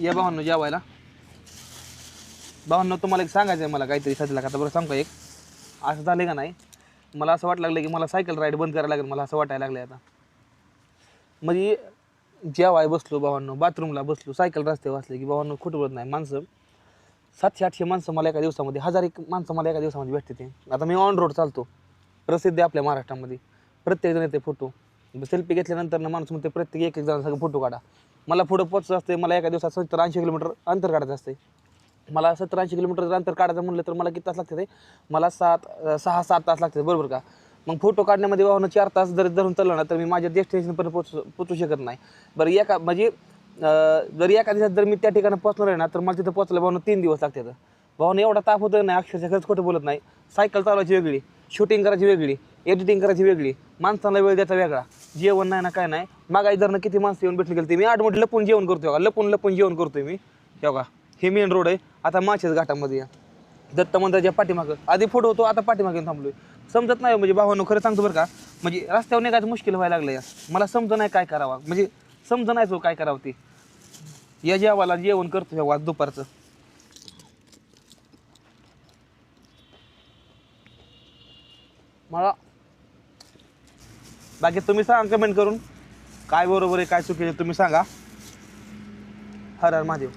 या भावांनो जेवायला. भावांनो तुम्हाला एक सांगायचं आहे मला काहीतरी सध्याला का, बरं सांगतो एक. असं झालं का नाही, मला असं वाटलं लागलं की मला सायकल राईड बंद करायला लागेल, मला असं वाटायला लागलं आता. म्हणजे जेवाय बसलो भावांनो, बाथरूमला बसलो, सायकल रस्त्यावर बसले की भावांनो खोटं बोलत नाही, माणसं 700-800 माणसं मला एका दिवसामध्ये, 1000 एक माणसं मला एका दिवसामध्ये भेटते ते. आता मी ऑन रोड चालतो, प्रसिद्ध आहे आपल्या महाराष्ट्रामध्ये, प्रत्येकजण येते फोटो. सेल्फी घेतल्यानंतर ना माणूस म्हणते प्रत्येक एक जण सगळं फोटो काढा. मला पुढं पोचचं असते, मला एका दिवसात 70-80 किलोमीटर अंतर काढायचं असते. मला 70-80 किलोमीटर अंतर काढायचं म्हटलं तर मला किती तास लागते ते, मला 6-7 तास लागते, बरोबर का. मग फोटो काढण्यामध्ये वाहून 4 तास जर धरून चाललं ना तर मी माझ्या डेस्टिनेशनपर्यंत पोचू शकत नाही. बरं एका म्हणजे जर एका दिवसात जर मी त्या ठिकाणी पोचणार आहे ना तर मला तिथं पोचलं भावनं 3 दिवस लागतात. भावनं एवढा ताप होतो नाही, अक्षरशः खरंच खोटं बोलत नाही. सायकल चालवायची वेगळी, शूटिंग करायची वेगळी, एडिटिंग करायची वेगळी, माणसाला वेळ द्यायचा वेगळा, जेवण नाही ना काय नाही. मागाई जर किती माणसं येऊन भेटली गेली, मी 8 मिनिट लपून जेवण करतोय, लपून जेवण करतोय मी. बघा हे मेन रोड आहे. आता माळशेज घाटामध्ये या दत्त मंदिराच्या पाठीमागं आधी फोटो होतो, आता पाठीमागे थांबलोय. समजत नाही म्हणजे भावानं, खरं सांगतो बरं का, म्हणजे रस्त्यावर निघायचं मुश्किल व्हायला लागलं या. मला समज नाही काय करावं, म्हणजे समज नाही तो काय करावं ते. या जेवायला जेवण करतो आज दुपारचं. मला बाकी तुम्ही सांगा कमेंट करून, काय बरोबर आहे काय चुकीचं तुम्ही सांगा. हर हर महादेव.